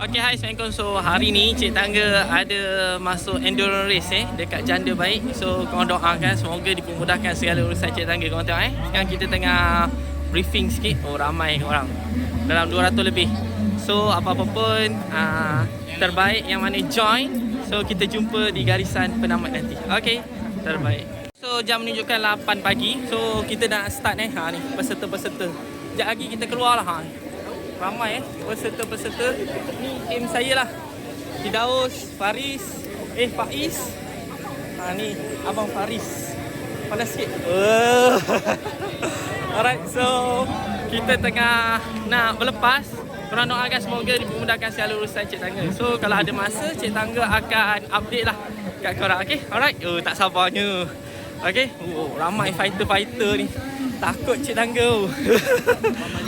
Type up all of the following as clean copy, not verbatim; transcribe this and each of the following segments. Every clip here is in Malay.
Okay, hai, Assalamualaikum. So, hari ni Cik Tangga ada masuk endurance race dekat Janda Baik. So, korang doakan semoga dipermudahkan segala urusan Cik Tangga. Korang tengok sekarang kita tengah briefing sikit. Oh, ramai orang. Dalam 200 lebih. So, apa-apa pun terbaik yang mana join. So, kita jumpa di garisan penamat nanti. Okay, terbaik. So, jam menunjukkan 8 pagi. So, kita dah start ni peserta-peserta. Sekejap lagi kita keluar lah. Ramai peserta-peserta. Ni tim saya lah. Fidaus, Faris, Faiz. Ni Abang Faris. Panas sikit. Alright, so kita tengah nak berlepas. Korang doakan semoga dipermudahkan segala urusan Cik Tangga. So kalau ada masa, Cik Tangga akan update lah kat korang. Okay, alright. Tak sabarnya. Okay, ramai fighter-fighter ni. Takut Cik Tangga.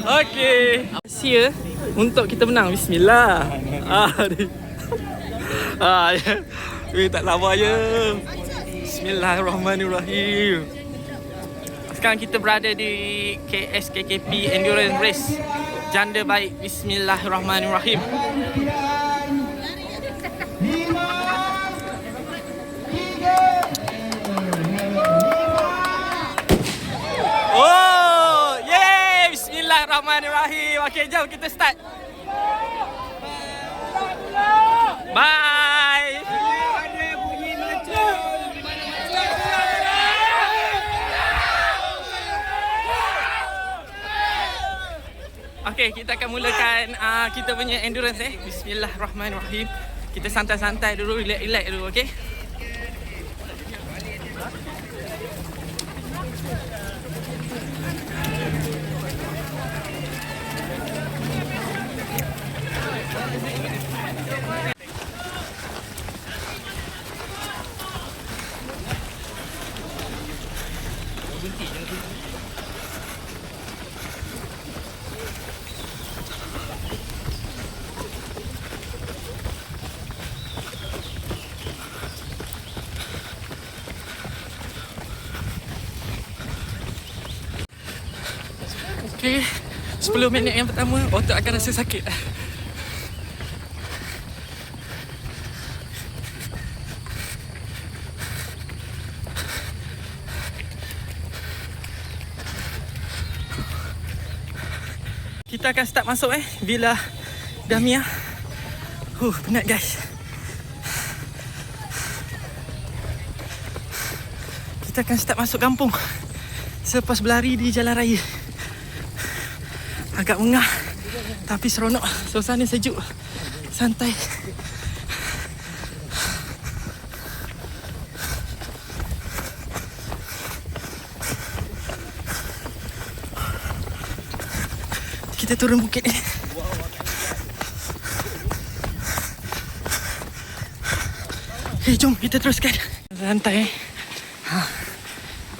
Okay, sia untuk kita menang. Bismillah. Tak sabar je. Bismillahirrahmanirrahim. Sekarang kita berada di KSKKP Endurance Race Janda Baik. Bismillahirrahmanirrahim. Oh, yeay! Bismillahirrahmanirrahim. Okay, jom kita start. Bye. Okay, kita akan mulakan kita punya endurance Bismillahirrahmanirrahim. Kita santai-santai dulu, relax-relax dulu, okay? Okay, 10 minit yang pertama otot akan rasa sakit. Kita akan start masuk Villa Damia. Penat guys. Kita akan start masuk kampung selepas berlari di jalan raya. Agak mengah tapi seronok. Suasana sejuk, santai. Kita turun bukit ni. Jom kita teruskan. Santai.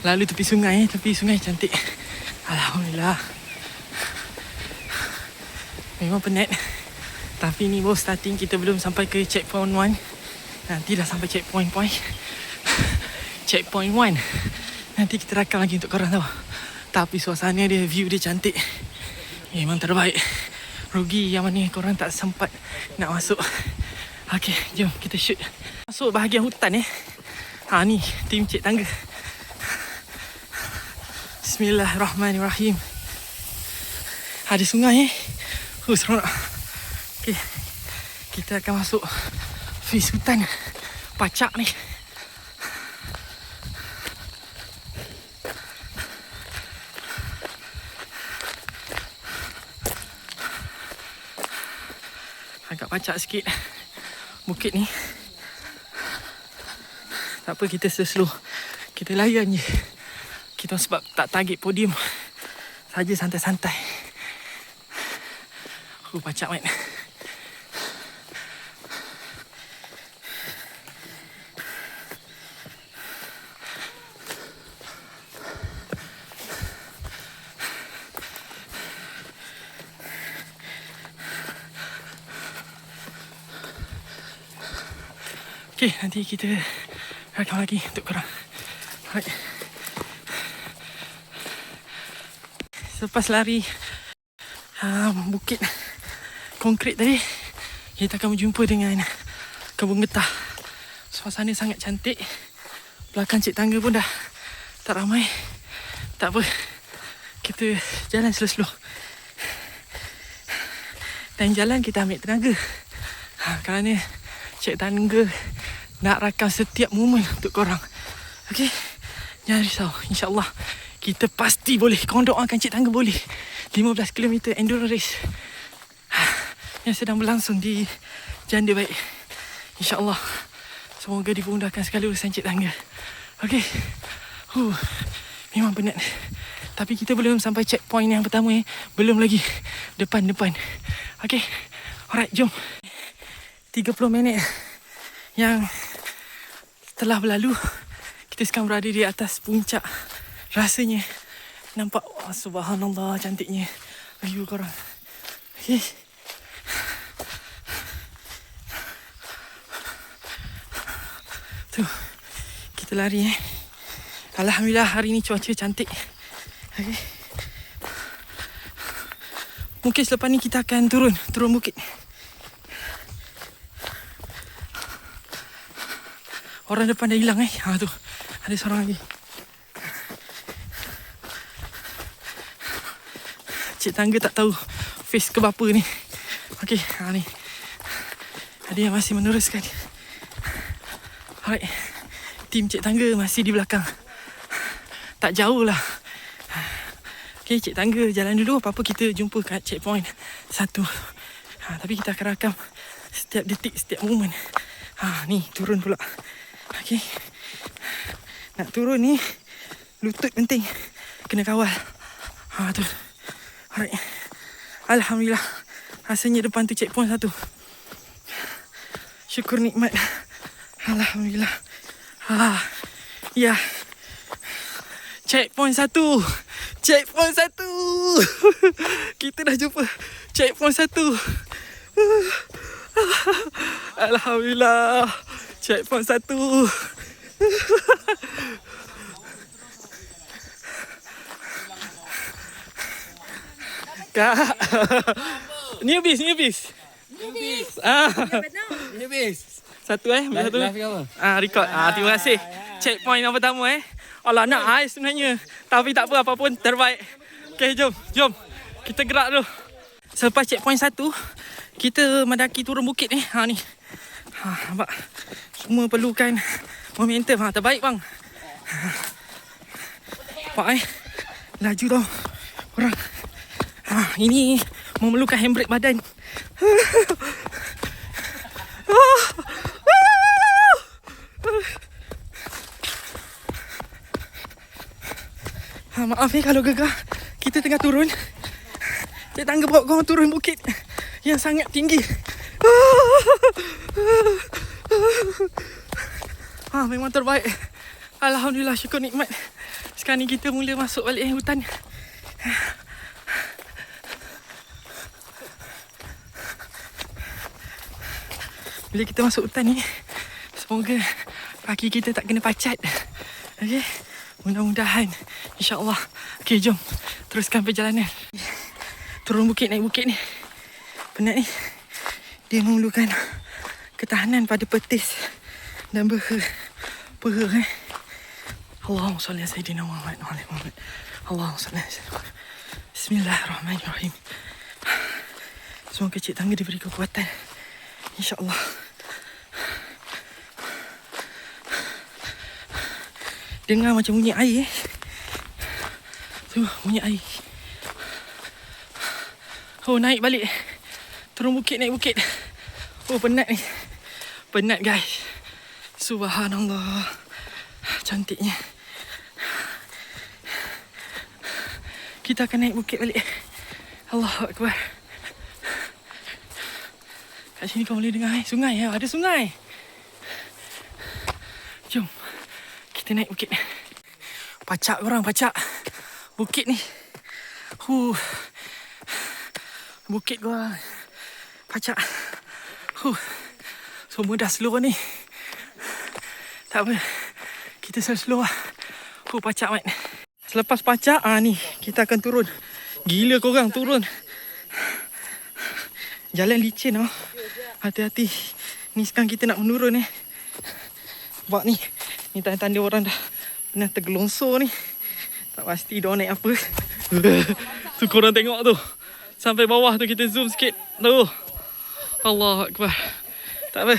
Lalu tepi sungai. Tepi sungai cantik. Alhamdulillah. Memang penat. Tapi ni baru starting. Kita belum sampai ke checkpoint 1. Nanti dah sampai checkpoint Checkpoint 1. Nanti kita rakam lagi untuk korang tahu. Tapi suasana dia, view dia cantik. Memang terbaik. Rugi yang mana korang tak sempat nak masuk. Okay, jom kita shoot. Masuk bahagian hutan ni tim Cik Tangga. Bismillahirrahmanirrahim. Ada sungai seronok. Okay, kita akan masuk face hutan pacak ni. Agak pacak sikit bukit ni. Tak apa, kita slow. Kita layan je. Kita sebab tak target podium saja, santai-santai. Pacak man. Okay, nanti kita rakam lagi untuk korang. Alright. Selepas lari bukit konkrit tadi, kita akan berjumpa dengan kebun getah. Suasana sangat cantik. Belakang cik tangga pun dah tak ramai. Tak apa, kita jalan slow-slow. Dan jalan kita ambil tenaga. Kerana cik tangga nak rakam setiap momen untuk korang. Okay, jangan risau. InsyaAllah kita pasti boleh. Korang doakan cik tangga boleh. 15 km endurance race yang sedang berlangsung di Janda Baik. InsyaAllah semoga dipermudahkan segala urusan cik tangga. Okay, memang penat. Tapi kita belum sampai checkpoint yang pertama. Belum lagi. Depan. Okay, alright, jom. 30 minit yang telah berlalu, kita sekarang berada di atas puncak. Rasanya nampak, subhanallah, cantiknya view korang. Okay, tu kita lari. Alhamdulillah hari ni cuaca cantik. Okay, mungkin selepas ni kita akan turun bukit. Orang depan dah hilang tu ada seorang lagi. Cik tangga tak tahu face ke berapa ni. Okey, ni ada yang masih meneruskan. Alright, tim cik tangga masih di belakang. Tak jauh lah. Okey, cik tangga jalan dulu. Apa-apa kita jumpa kat checkpoint 1. Tapi kita akan rakam setiap detik, setiap momen. Ni turun pula. Okey, nak turun ni lutut penting, kena kawal. Tu. Alright, alhamdulillah. Rasanya depan tu checkpoint 1. Syukur nikmat. Alhamdulillah. Ya. Checkpoint 1. Checkpoint 1. Kita dah jumpa checkpoint 1. Alhamdulillah. Checkpoint 1. Kak. Newbies. Newbies. Satu Satu. Record. Terima kasih. Checkpoint yang pertama Allah nak sebenarnya. Tapi tak apa pun terbaik. Okay, jom. Kita gerak dulu. Selepas checkpoint 1, kita mendaki turun bukit ni. Nampak? Semua perlukan momentum. Terbaik bang. Nampak laju tau orang. Ini memerlukan handbrake badan. Maaf kalau gegar. Kita tengah turun. Cik tangga bawa korang turun bukit yang sangat tinggi. Memang terbaik. Alhamdulillah, syukur nikmat. Sekarang ni kita mula masuk balik hutan. Bila kita masuk hutan ni, semoga kaki kita tak kena pacat. Okey, mudah-mudahan, insyaAllah. Okey, jom teruskan perjalanan. Turun bukit, naik bukit ni penat ni. Dia memerlukan ketahanan pada petis dan peha. Allahumma salli ala sayyidina Muhammad wa ala Muhammad. Allahumma salli ala sayyidina Muhammad. Bismillahirrahmanirrahim. Semoga cik tangga diberi kekuatan, InsyaAllah. Dengar macam bunyi air Tu bunyi air. Naik balik. Turun bukit, naik bukit. Penat ni. Penat guys. Subhanallah. Cantiknya. Kita akan naik bukit balik. Allahu Akbar. Kat sini kau boleh dengar sungai. Ada sungai. Jom kita naik bukit. Pacak korang, pacak bukit ni. Bukit korang pacak. Semua dah slow ni. Tak apa, kita slow lah. Pacak mat. Selepas pacak ni kita akan turun. Gila korang turun. Jalan licin Hati-hati. Ni sekarang kita nak menurun Sebab ni tanda-tanda orang dah pernah tergelongsor ni. Tak pasti diorang naik apa. Tu korang tengok tu. Sampai bawah tu kita zoom sikit. Tu. Allahu Akbar. Tak apa.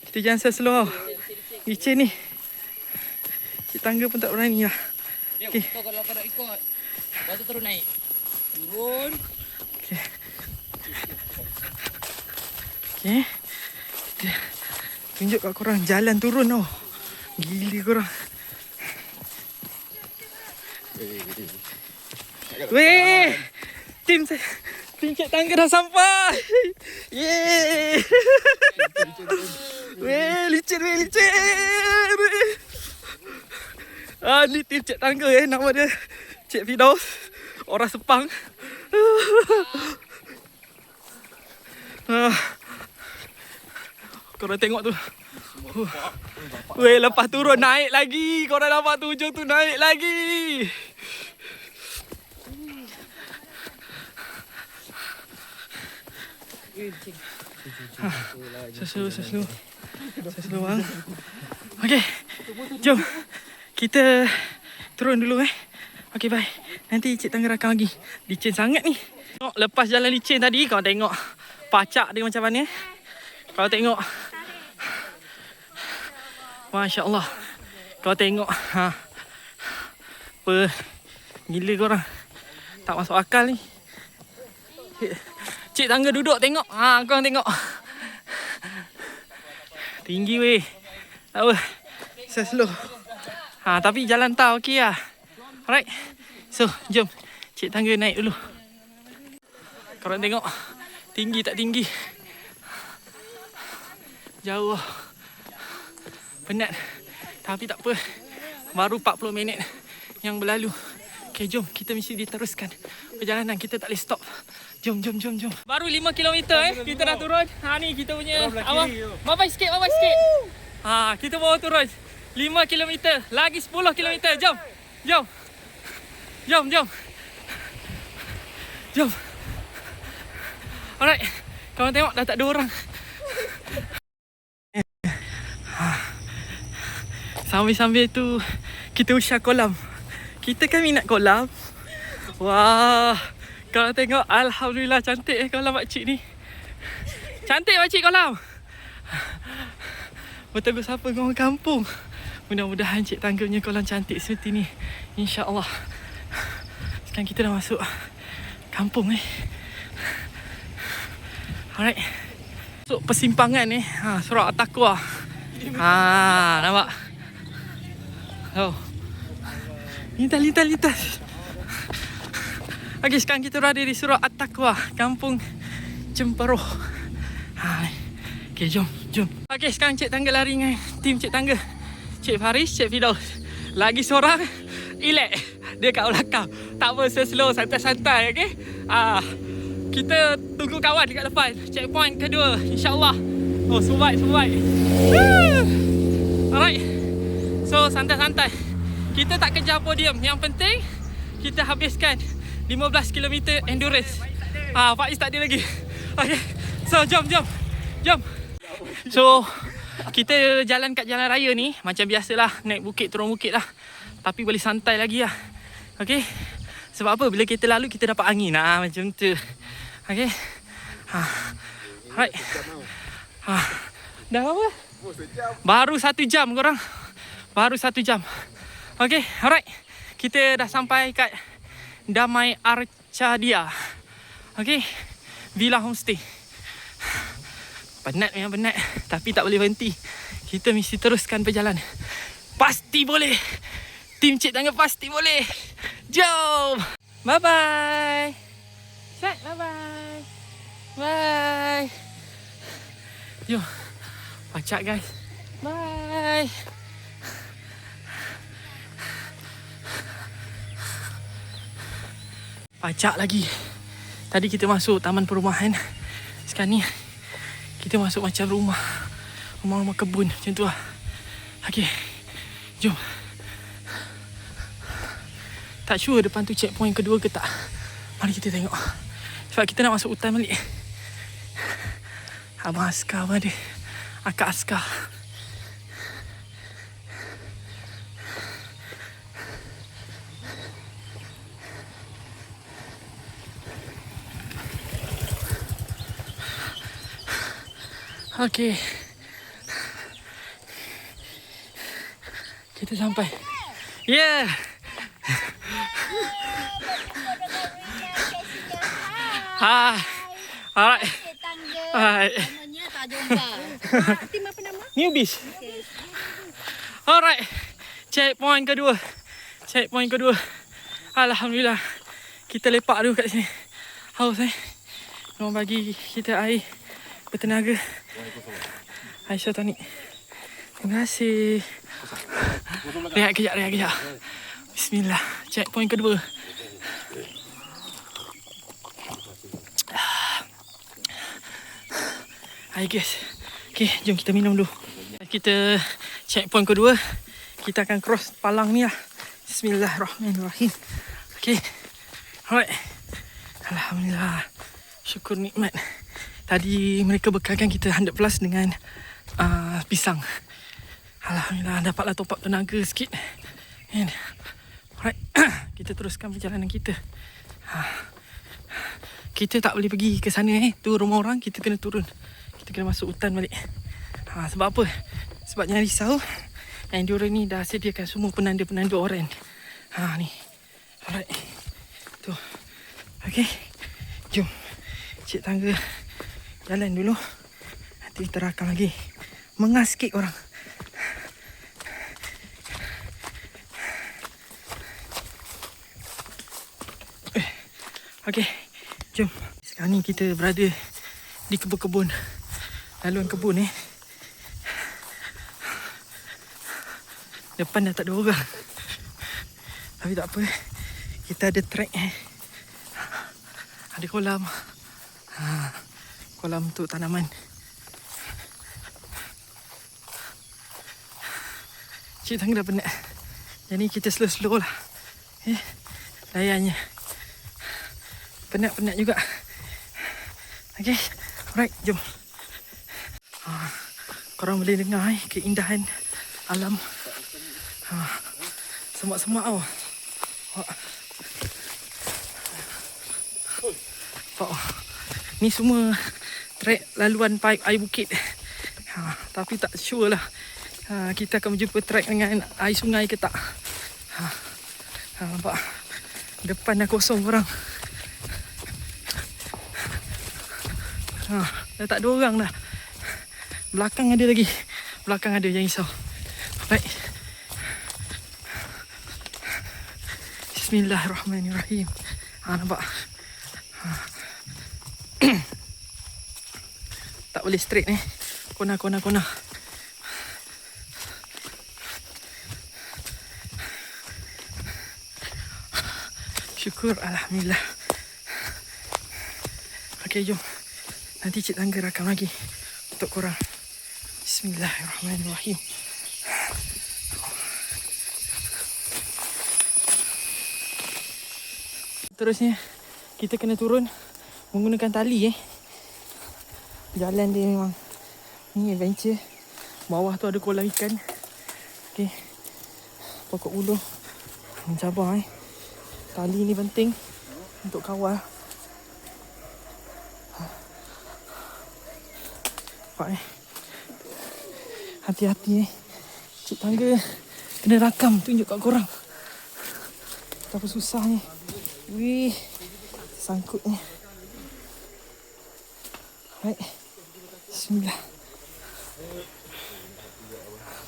Kita jangan slow. Licin ni. Cik tangga pun tak berani lah. Okay. Kalau kau nak ikut, lepas tu terus naik. Turun. Okay. Okay. Kita tunjuk kat korang jalan turun tau. Gila korang. Weh. Tim Cik Tangga dah sampai. Yeay. Weh, licin. Ni tim Cik Tangga nama dia Cik Fidaus. Orang Sepang. Korang tengok tu. Weh, lepas turun naik lagi. Korang nampak tu ujung tu naik lagi. Slow bang. Okay, jom kita turun dulu Okay, bye. Nanti Cik Tangga rakam lagi. Licin sangat ni. Tengok, lepas jalan licin tadi, kau tengok pacak dia macam mana. Kau tengok. Masya Allah. Kau tengok. Apa? Gila korang. Tak masuk akal ni. Cik Tangga duduk tengok. Korang tengok. Tinggi weh. Tak apa. Slow. Tapi jalan tak okey lah. Alright. So, jom. Cik Tangga naik dulu. Korang tengok. Tinggi tak tinggi. Jauh. Penat. Tapi tak apa. Baru 40 minit yang berlalu. Okay, jom. Kita mesti diteruskan perjalanan. Kita tak boleh stop. Jom. Baru 5 km kita dah turun. Ni kita punya awak. Babai sikit. Kita bawa turun 5 km. Lagi 10 km. Jom. Alright. Korang tengok dah tak ada orang. Sambil-sambil tu kita usah kolam. Kita kan minat kolam. Wah. Korang tengok, alhamdulillah cantik kolam makcik ni. Cantik makcik kolam. Betul siapa orang kampung. Mudah-mudahan Cik Tangga punya kolam cantik seperti ni. InsyaAllah. Sekarang kita dah masuk kampung Alright. Masuk persimpangan Surat At-Taqwa. Nampak? Oh. Lintas. Okay, sekarang kita berada di Surat At-Taqwa, Kampung Cemperoh. Okay, jom. Okay, sekarang Cik Tangga lari dengan tim Cik Tangga. Cik Faris, Cik Fidaus. Lagi seorang, Ilek. Dia kat belakang. Tak apa, slow, santai-santai, okay? Kita tunggu kawan dekat depan. Checkpoint kedua, insyaAllah. Oh, survive. Alright. So, santai-santai. Kita tak kejar podium. Yang penting, kita habiskan 15 km endurance. Faiz tak ada lagi. Okay. So, jom. So, kita jalan kat jalan raya ni macam biasalah, naik bukit, turun bukit lah. Tapi boleh santai lagi lah. Okay. Sebab apa? Bila kita lalu, kita dapat angin. Macam tu. Okay. Alright. Dah berapa? Baru 1 jam korang. Okay. Alright. Kita dah sampai kat Damai Arcadia. Okay. Villa Homestay. Penat. Tapi tak boleh berhenti. Kita mesti teruskan perjalanan. Pasti boleh. Tim Cik Tangga pasti boleh. Jom. Bye-bye. Set, bye-bye. Bye. Jom. Pacak guys. Bye. Pacak lagi. Tadi kita masuk taman perumahan. Sekarang ni kita masuk macam rumah kebun macam tu lah. Okay, jom. Tak sure depan tu checkpoint kedua ke tak. Mari kita tengok. Sebab kita nak masuk hutan balik. Abang askar pun ada. Akak askar. Okey. Kita sampai. Yeah. Hi. Alright. Hai. Namanya tak jumpa. Tim apa nama? Newbies. Alright. Checkpoint kedua. Checkpoint kedua. Alhamdulillah. Kita lepak dulu kat sini. Haus Diorang bagi kita air bertenaga. Aisyah Tani. Terima kasih. Rehat kejap. Bismillah. Checkpoint kedua. Hai guys. Okay, jom kita minum dulu. Kita checkpoint kedua. Kita akan cross palang ni lah. Bismillahirrahmanirrahim. Okay. Alright. Alhamdulillah. Syukur nikmat. Tadi mereka bekalkan kita 100 plus dengan pisang. Alhamdulillah, dapatlah top up tenaga sikit. And, alright. Kita teruskan perjalanan kita. Kita tak boleh pergi ke sana tu rumah orang. Kita kena turun. Kita kena masuk hutan balik. Sebab apa? Sebab jangan risau. Enduro ni dah sediakan semua penanda-penanda oren. Ni. Alright. Tu. Okay. Jom. Cik tangga jalan dulu. Nanti kita rakam lagi. Mengas sikit orang. Okay. Jom. Sekarang ni kita berada di kebun-kebun. Laluan kebun Depan dah tak ada orang. Tapi tak apa. Kita ada track Ada kolam. Kolam untuk tanaman. Cik tangga dah penat. Jadi kita slow-slow lah. Layannya. Penat-penat juga. Okay. Alright, jom. Korang boleh dengar keindahan alam. Semak-semak tau. Ni semua trek laluan paip air bukit. Tapi tak sure lah kita akan berjumpa trek dengan air sungai ke tak. Nampak depan dah kosong korang. Dah tak ada orang dah. Belakang ada lagi. Belakang ada, jangan risau. Baik. Bismillahirrahmanirrahim. Nampak? Tak boleh straight Kona. Syukur, alhamdulillah. Okay, jom. Nanti Cik Tangga rakam lagi untuk korang. Bismillahirrahmanirrahim. Terusnya kita kena turun menggunakan tali Jalan dia memang ni adventure. Bawah tu ada kolam ikan. Okey. Pokok buluh mencabar Tali ni penting untuk kawal. Nampak Hati-hati Cik Tangga kena rakam tunjuk kat korang betapa susahnya. Wih, sangkutnya. Baik. Bismillah.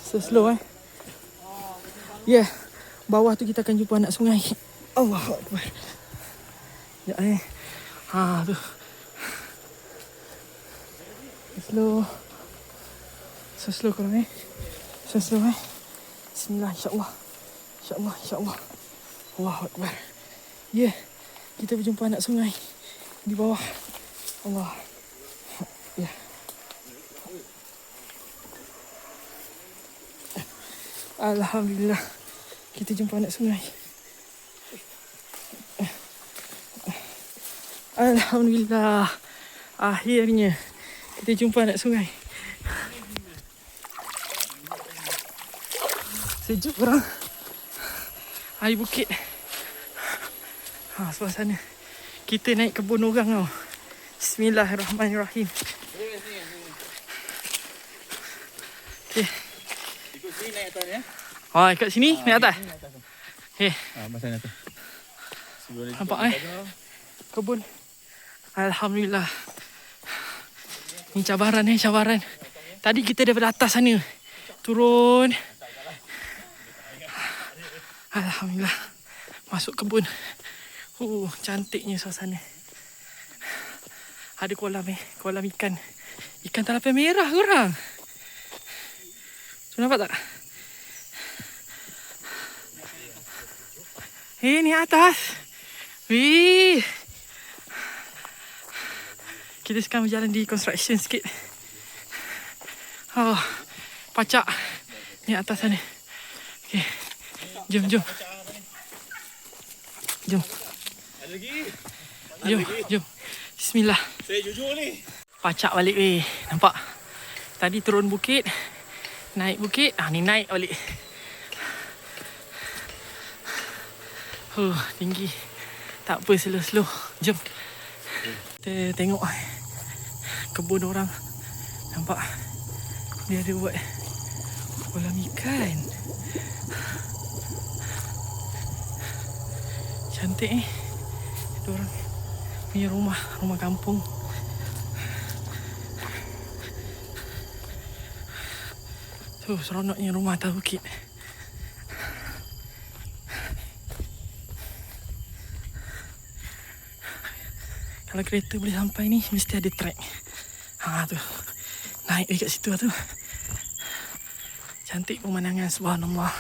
Slow Ya, bawah tu kita akan jumpa anak sungai. Allahu Akbar. Ya tu. Slow. Slow korang Slow Bismillah, insyaAllah. InsyaAllah. Allahu Akbar. Ya, kita berjumpa anak sungai di bawah. Allah. Ya. Alhamdulillah. Kita jumpa anak sungai. Alhamdulillah. Akhirnya Kita jumpa anak sungai. Sejuk korang. Air bukit. Sebelah sana. Kita naik kebun orang tau. Bismillahirrahmanirrahim. Okay. Ikut sini naik atas ya. Kat sini naik atas. Okay. Masa ni atas. Nampak kebun. Alhamdulillah. Ni cabaran cabaran. Tadi kita daripada atas sana turun. Alhamdulillah. Masuk kebun. Cantiknya suasana. Ada kolam kolam ikan. Ikan talapan merah korang. Tu nampak tak? Ni atas. Wih. Kita sekarang berjalan di construction sikit. Pacak. Ni atas sana. Okay. Jom. Jom. Jom. Bismillah. Saya jujur ni. Pacak balik weh. Nampak? Tadi turun bukit. Naik bukit. Ni naik balik. Tinggi. Tak apa, slow-slow. Jom. Kita tengok kebun orang. Nampak? Dia ada buat kolam ikan. Cantik Ada orang punya rumah kampung. Tu seronoknya rumah atas bukit. Kalau kereta boleh sampai ni, mesti ada track. Tu. Naik dekat situ tu. Cantik pemandangan, subhanallah.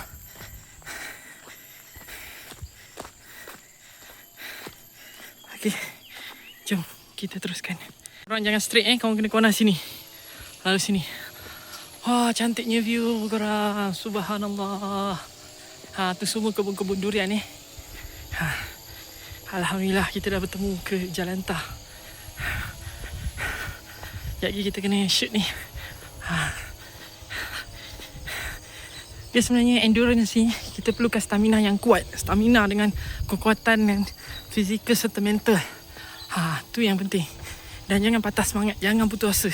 Okey. Jom kita teruskan. Korang jangan straight korang kena corner sini. Lalu sini. Cantiknya view korang. Subhanallah. Tu semua kebun-kebun durian ni. Alhamdulillah kita dah bertemu ke Jalan Tah. Sekejap lagi kita kena shoot ni. Dia sebenarnya endurance ni kita perlukan stamina yang kuat. Stamina dengan kekuatan dan fizikal serta mental. Tu yang penting. Dan jangan patah semangat, jangan putus asa.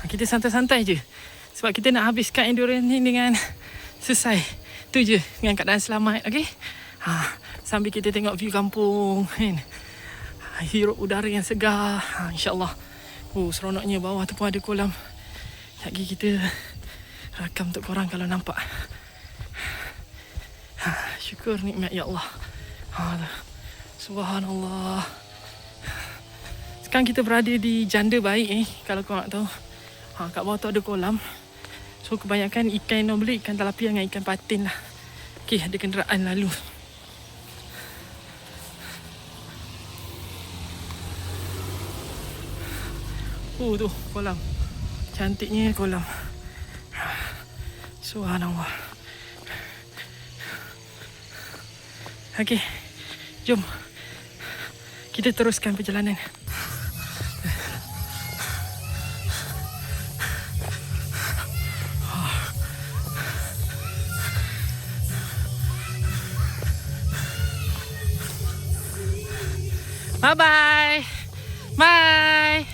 Kita santai-santai je. Sebab kita nak habiskan endurance ni dengan selesai. Tu je, dengan keadaan selamat, okey? Sambil kita tengok view kampung kan. Hirup udara yang segar. InsyaAllah. Seronoknya bawah tu pun ada kolam. Lagi kita rakam untuk korang kalau nampak. Syukur nikmat ya Allah. Subhanallah. Sekarang kita berada di Janda Baik kalau korang nak tahu. Kat bawah tu ada kolam. So kebanyakan ikan yang beli ikan talapiah dengan ikan patin lah. Okey, ada kenderaan lalu. Tu kolam. Cantiknya kolam. Subhanallah. Okey. Jom. Kita teruskan perjalanan. Bye-bye. Bye.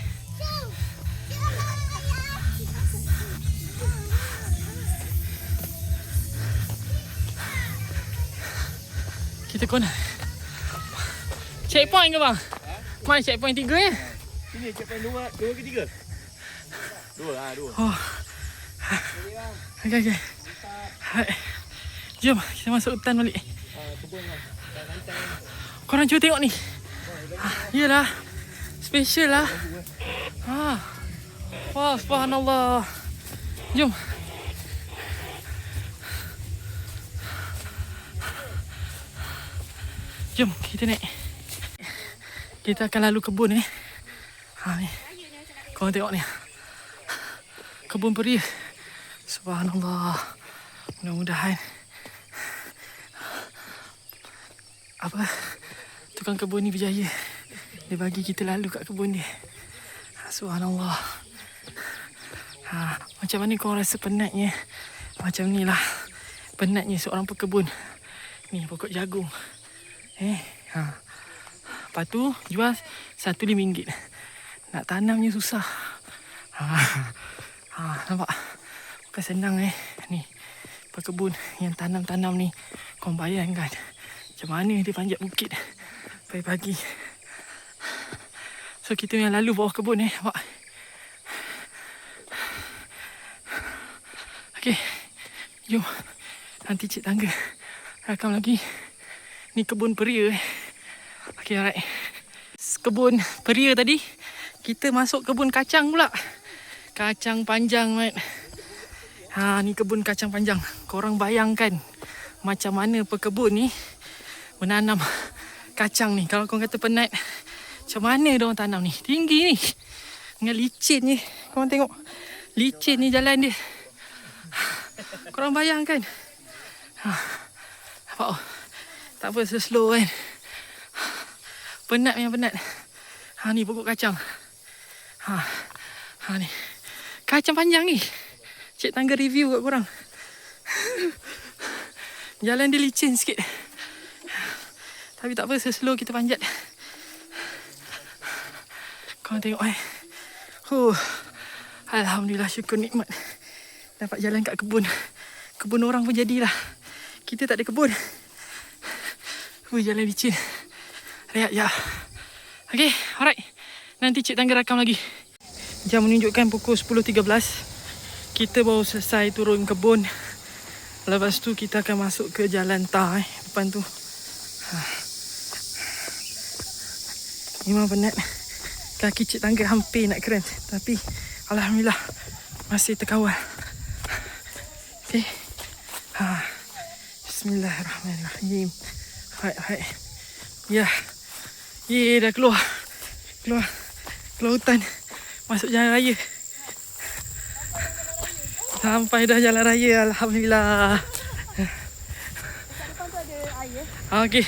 Kita kena checkpoint ke bang? Mana checkpoint 3 ya? Sini checkpoint 2 ke 3? 2. Okey. Jom kita masuk hutan balik. Korang cuba tengok ni. Yelah. Special lah. Wah, subhanallah. Jom. Jom kita naik. Kita akan lalu kebun ni. Korang tengok ni. Kebun peri. Subhanallah. Mudah-mudahan tukang kebun ni berjaya. Dia bagi kita lalu kat kebun dia. Subhanallah. Macam mana korang rasa penatnya? Macam ni lah penatnya seorang pekebun. Ni pokok jagung. Lepas tu jual RM1.5. Nak tanamnya susah. Nampak? Bukan senang Ni pekebun yang tanam-tanam ni. Korang bayangkan macam mana dia panjat bukit pagi-pagi. So kita yang lalu bawah kebun nampak? Okay, jom. Nanti Cik Tangga rakam lagi. Ni kebun peria Okay, alright. Kebun peria tadi, kita masuk kebun kacang pula. Kacang panjang, mat. Ni kebun kacang panjang. Korang bayangkan macam mana pekebun ni menanam kacang ni. Kalau korang kata penat, macam mana diorang tanam ni? Tinggi ni. Dengan licin ni. Korang tengok. Licin ni jalan dia. Korang bayangkan. Nampak? Tak apa, slow kan. Penat yang penat. Ni pokok kacang. Ni. Kacang panjang ni. Cik Tangga review kat korang. Jalan dia licin sikit. Tapi tak apa, slow kita panjat. Korang tengok Alhamdulillah, syukur nikmat. Dapat jalan kat kebun. Kebun orang pun jadilah. Kita tak ada kebun. Jalan licin. Rehat je. Okay, alright. Nanti Cik Tangga rakam lagi. Jam menunjukkan pukul 10.13. Kita baru selesai turun kebun. Lepas tu kita akan masuk ke jalan tar depan tu. Memang penat. Kaki Cik Tangga hampir nak keren. Tapi Alhamdulillah masih terkawal. Okay. Bismillahirrahmanirrahim. Hai. Ya. Dah keluar hutan. Masuk jalan raya. Sampai dah jalan raya, Alhamdulillah. Depan tu ada air. Okey.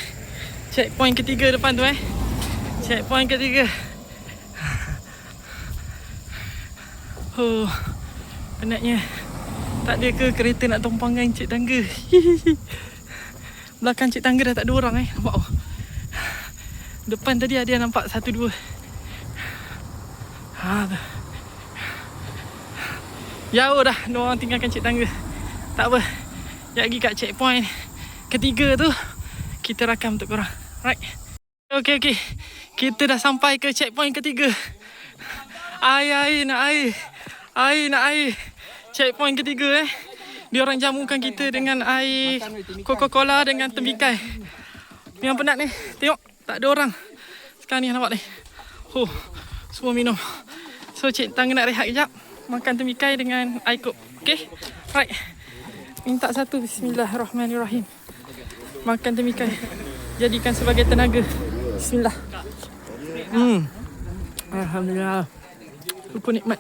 Checkpoint ketiga depan tu Checkpoint ketiga. Penatnya. Tak ada ke kereta nak tumpangkan Cik Tangga? Belakang Cik Tangga dah tak ada orang nampak. Depan tadi ada yang nampak 1-2. Jauh dah diorang tinggalkan Cik Tangga. Tak apa. Sekejap lagi kat checkpoint ketiga tu kita rakam untuk korang. Right. Okay. Kita dah sampai ke checkpoint ketiga. Air nak air. Checkpoint ketiga Diorang jamukan kita dengan air Coca-Cola dengan tembikai. Memang penat ni. Tengok, tak ada orang. Sekarang ni nampak ni. Semua minum. So Cik Tangga nak rehat kejap. Makan tembikai dengan air kop. Okay? Right. Minta satu. Bismillahirrahmanirrahim. Makan tembikai. Jadikan sebagai tenaga. Bismillah. Alhamdulillah. Syukur nikmat.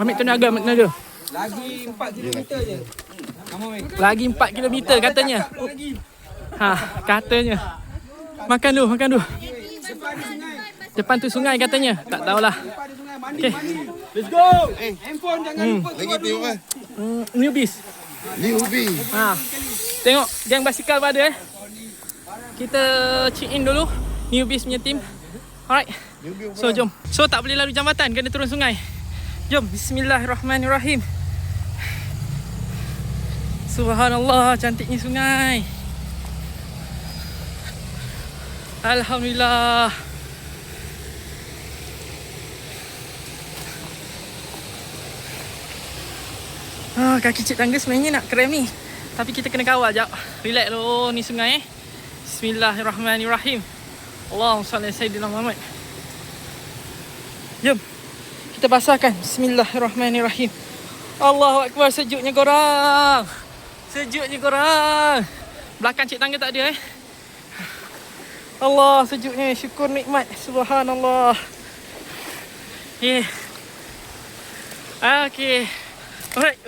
Ambil tenaga. Lagi 4 kilometer je. Lagi 4 kilometer katanya. Katanya. Makan dulu. Depan tu sungai katanya. Tak tahulah. Okay. Let's go. Handphone jangan lupa Lagi tengok Newbies. Tengok geng basikal pada Kita check in dulu Newbies punya team. Alright. So jom. So tak boleh lalu jambatan, kena turun sungai. Jom. Bismillahirrahmanirrahim. Subhanallah, cantiknya sungai. Alhamdulillah. Kaki Cik Tangga sebenarnya nak krem ni. Tapi kita kena kawal jap. Relax dulu ni sungai Bismillahirrahmanirrahim. Allahumma salli sayyidina Muhammad. Jom. Kita basahkan. Bismillahirrahmanirrahim. Allahu Akbar, sejuknya korang. Belakang Cik Tangga tak ada Allah, sejuknya. Syukur nikmat. Subhanallah. Okay. Alright,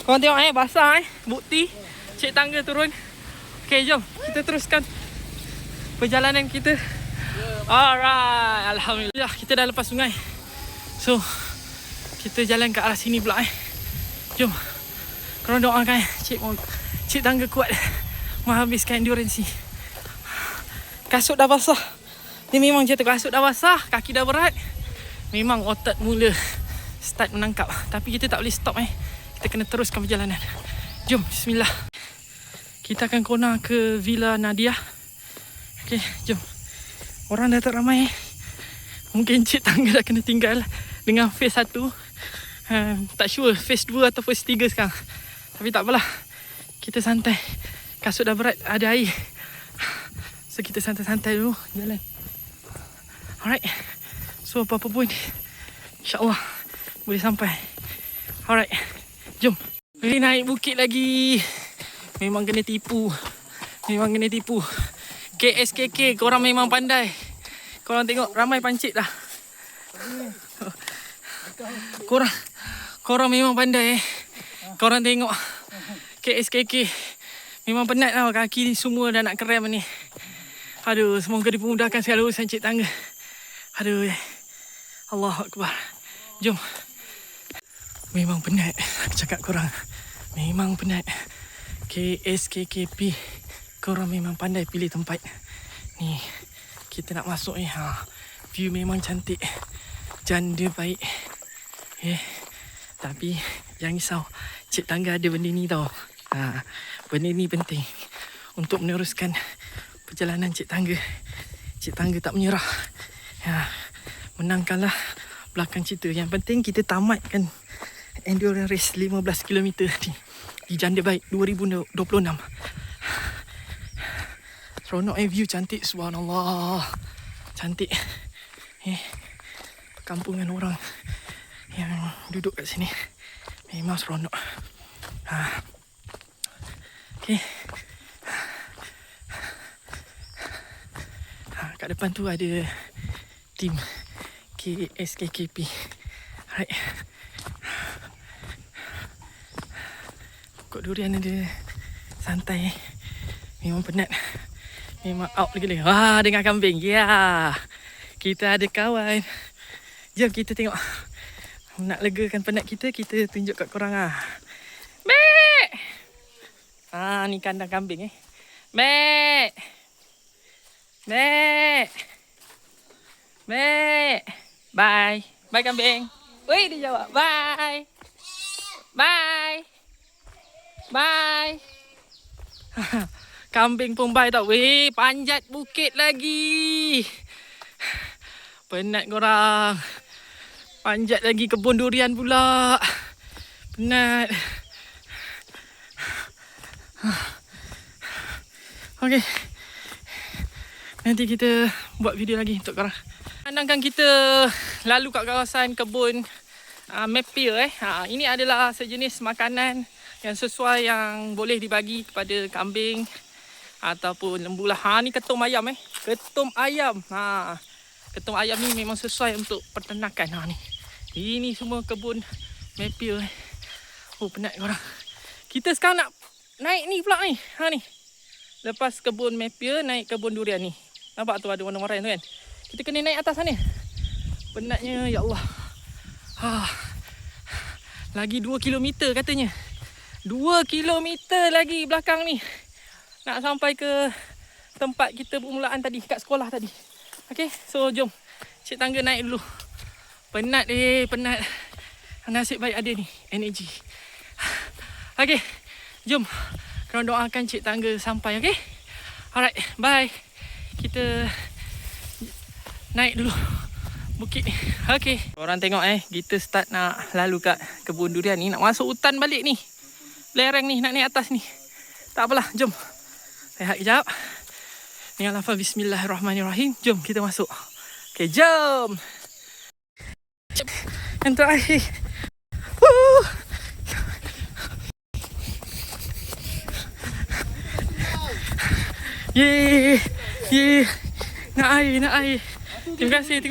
korang tengok basah bukti Cik Tangga turun. Okay, jom kita teruskan perjalanan kita. Alright, alhamdulillah kita dah lepas sungai. So kita jalan ke arah sini pula Jom. Korang doakan cik tangga kuat menghabiskan endurance ni. Kasut dah basah. Dia memang jatuh kasut dah basah, kaki dah berat. Memang otot mula start menangkap. Tapi kita tak boleh stop Kita kena teruskan perjalanan. Jom, bismillah. Kita akan kona ke Villa Nadia. Okay, jom. Orang dah tak ramai Mungkin cik tangga dah kena tinggal dengan phase 1. Tak sure phase 2 atau phase 3 sekarang. Tapi tak apalah. Kita santai. Kasut dah berat, ada air. So kita santai-santai dulu jalan. Alright. So apa-apa pun InsyaAllah boleh sampai. Alright. Jom. Boleh naik bukit lagi. Memang kena tipu. KSKK korang memang pandai. Korang tengok ramai pancit dah. Korang memang pandai Korang tengok KSKK memang penat tau. Kaki ni semua dah nak krem ni. Aduh, semoga dipermudahkan segala urusan cik tangga. Aduh, Allahu Akbar. Jom. Memang penat aku cakap korang. Memang penat. KSKKP korang memang pandai pilih tempat. Ni kita nak masuk ni. View memang cantik. Janda baik. Tapi jangan risau, cik tangga ada benda ni tau. Benda ni penting untuk meneruskan perjalanan cik tangga. Cik tangga tak menyerah. Menangkanlah belakang cerita. Yang penting kita tamatkan endurance race 15 km ni di Janda Baik 2026. Seronok view cantik, subhanallah. Cantik. Perkampungan orang yang duduk kat sini memang seronok. Okay. Kat depan tu ada tim KSKKP. Alright. Pokok durian ada. Santai. Memang penat. Memang out lagi. Dengar kambing. Ya. Kita ada kawan. Jom kita tengok. Nak legakan penat kita tunjuk kat korang Mek! Ni kandang kambing Mek! Mek! Mek! Bye! Bye kambing! Wih, dia jawab. Bye! Bye! Bye! Kambing pun bye tau. Weh, panjat bukit lagi. Penat korang. Panjat lagi kebun durian pula. Penat. Okay. Nanti kita buat video lagi untuk korang. Pandangkan kita lalu kat kawasan kebun maple ini adalah sejenis makanan yang sesuai yang boleh dibagi kepada kambing ataupun lembu lah. Ni ketum ayam Ketum ayam. Ketum ayam ni memang sesuai untuk peternakan. Ni. Ini semua kebun maple. Oh, penat korang. Kita sekarang nak naik ni pula ni. Ni. Lepas kebun maple, naik kebun durian ni. Nampak tu ada warna-warna tu kan? Kita kena naik atas sana. Penatnya, ya Allah. Lagi 2 km katanya. 2 km lagi belakang ni. Nak sampai ke tempat kita permulaan tadi, kat sekolah tadi. Okay, so jom. Cik tangga naik dulu. Penat penat. Nasib baik ada ni, energy. Okay, jom. Korang doakan cik tangga sampai, okay? Alright, bye. Kita naik dulu bukit ni. Okay. Korang tengok kita start nak lalu kat kebun durian ni. Nak masuk hutan balik ni. Lereng ni, nak naik atas ni. Tak apalah, jom. Rehat kejap. Dengan lafaz bismillahirrahmanirrahim. Jom kita masuk. Okay, jom. Yang terakhir. Yeay. Nak air. Terima kasih.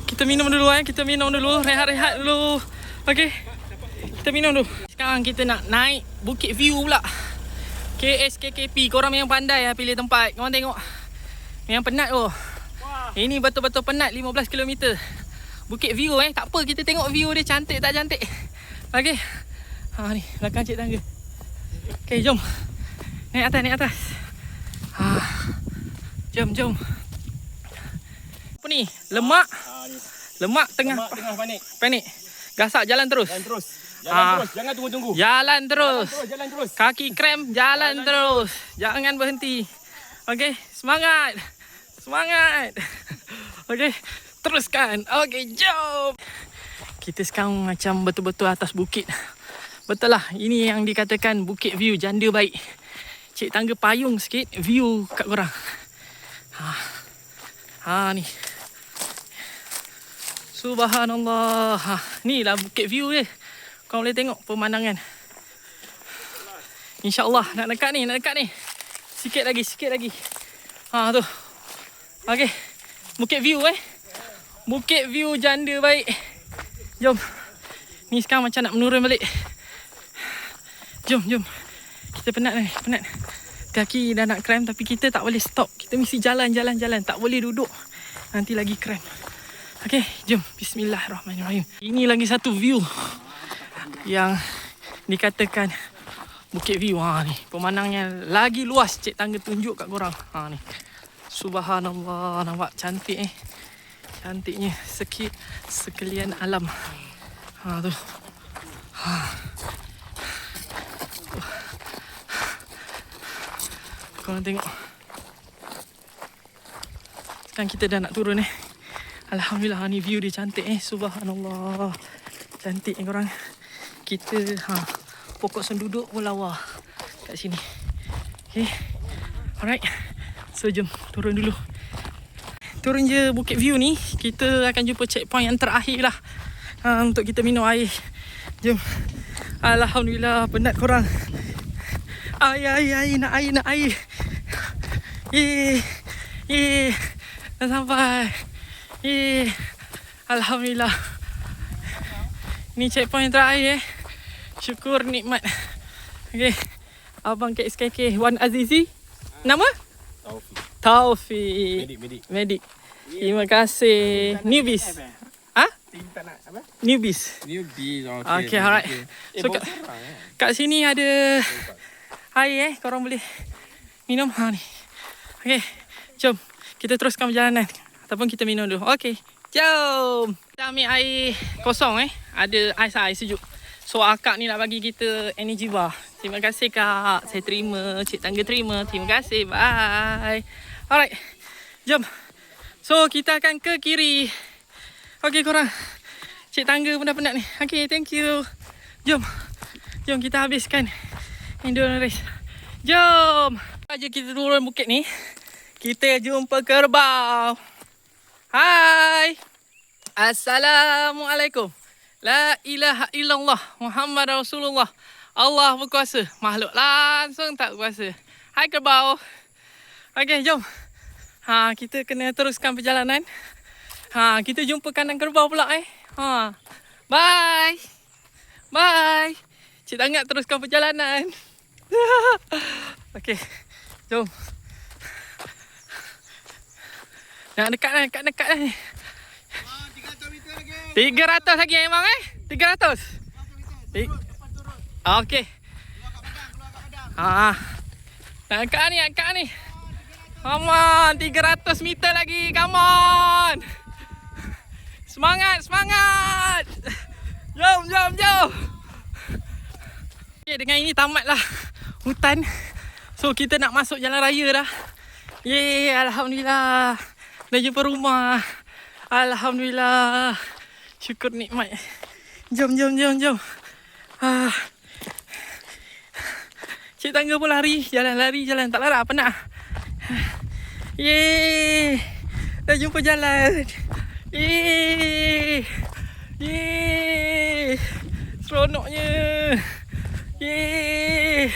Kita minum dulu, rehat dulu. Okay. Kita minum dulu. Sekarang kita nak naik Bukit View pula. KSKKP. Korang yang pandai pilih tempat. Korang tengok. Yang penat tu. Ini betul-betul penat 15 km. Bukit View tak apa, kita tengok view dia cantik tak cantik. Okey. Ni belakang cik tangga. Okey, jom. Naik atas. Jom. Apa ni? Lemak. Lemak tengah panik. Gasak jalan terus. Jangan tunggu-tunggu. Jalan terus. Jalan terus. Kaki krem, jalan terus. Jangan berhenti. Okey, semangat. Okey, teruskan. Okey, jom. Kita sekarang macam betul-betul atas bukit. Betul lah, ini yang dikatakan Bukit View, janda baik. Cik tangga payung sikit, view kat korang. Ni. Subhanallah. Ni lah Bukit View dia. Kau boleh tengok pemandangan. InsyaAllah nak dekat ni. Sikit lagi. Tu. Okey. Bukit View Bukit View janda baik. Jom. Ni sekarang macam nak menurun balik. Jom. Kita penat. Kaki dah nak cramp tapi kita tak boleh stop. Kita mesti jalan. Tak boleh duduk. Nanti lagi cramp. Okey, jom. Bismillahirrahmanirrahim. Ini lagi satu view yang dikatakan Bukit View. Ni pemandangannya lagi luas. Cik tangga tunjuk kat korang. Ni. Subhanallah, nampak cantik Cantiknya sekalian alam. Tu. Korang tengok. Sekarang kita dah nak turun Alhamdulillah, ni view dia cantik Subhanallah. Cantik korang. Kita pokok senduduk pun lawa kat sini. Okay. Alright. So jom turun dulu. Turun je Bukit View ni. Kita akan jumpa checkpoint yang terakhir lah. Untuk kita minum air. Jom. Alhamdulillah, penat korang. Air, nak air. Dah sampai. Alhamdulillah. Ni checkpoint terakhir Syukur nikmat. Okay. Abang KSKK Wan Azizi. Nama? Taufik. Medik. Terima kasih. Newbies. Newbies. Okay, alright. So kat sini ada air korang boleh minum. Ni. Okay. Jom. Kita teruskan perjalanan. Ataupun kita minum dulu. Okay. Jom. Kita ambil air kosong Ada air sejuk. So akak ni nak bagi kita energy bar. Terima kasih kak. Saya terima. Cik tangga terima. Terima kasih. Bye. Alright. Jom. So kita akan ke kiri. Okay korang. Cik tangga pun dah penat ni. Okay, thank you. Jom kita habiskan endurance race. Jom. Aja kita turun bukit ni. Kita jumpa kerbau. Hai. Assalamualaikum. La ilaha illallah Muhammad Rasulullah. Allah berkuasa. Makhluk langsung tak kuasa. Hai kerbau. Okay, jom. Kita kena teruskan perjalanan. Kita jumpa kandang kerbau pula Bye. Cik tangga teruskan perjalanan. Okay, jom. Nak dekat ni. 300 lagi memang 300. Okay. Nak dekat ni. Come on, 300 meter lagi. Come on. Semangat. Jom. Okay, dengan ini tamatlah hutan. So kita nak masuk jalan raya dah. Yeay, alhamdulillah. Dah jumpa rumah. Alhamdulillah. Syukur nikmat. Jom. Cik tangga pun lari. Jalan. Tak larat, penat. Yeay. Dah jumpa jalan. Yeay. Seronoknya. Yeay.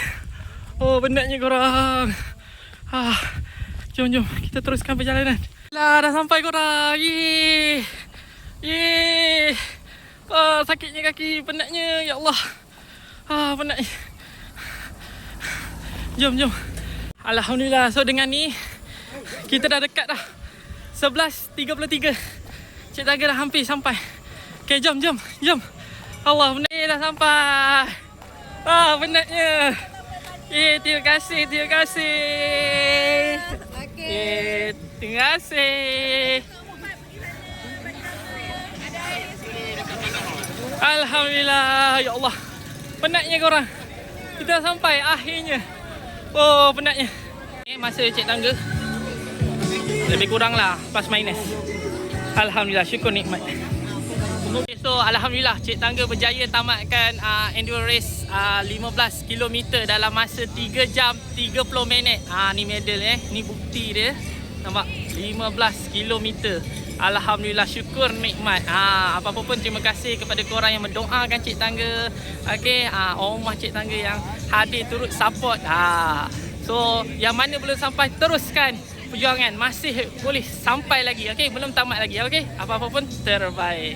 Oh, penatnya korang. Jom. Kita teruskan perjalanan. Dah sampai korang. Yeay. Sakitnya kaki. Penatnya. Ya Allah. Penatnya. Jom, jom. Alhamdulillah. So dengan ni kita dah dekat dah. 11.33. Cik Tangga dah hampir sampai. Okay, jom, jom, jom. Allah, penatnya dah sampai. Penatnya. Terima kasih, terima kasih. Terima kasih. Alhamdulillah. Ya Allah. Penatnya korang. Kita dah sampai akhirnya. Oh, penatnya. Masa Cik Tangga lebih kurang lah plus minus. Alhamdulillah, syukur nikmat. Okay, so Alhamdulillah Cik Tangga berjaya tamatkan enduro race 15 km dalam masa 3 jam 30 minit. Ni medal ni bukti dia. Nampak 15 km. Alhamdulillah, syukur nikmat. Apa-apa pun terima kasih kepada korang yang mendoakan Cik Tangga. Okey, orang rumah Cik Tangga yang hadir turut support. So yang mana belum sampai, teruskan perjuangan, masih boleh sampai lagi. Okey, belum tamat lagi. Okey, apa-apa pun terbaik.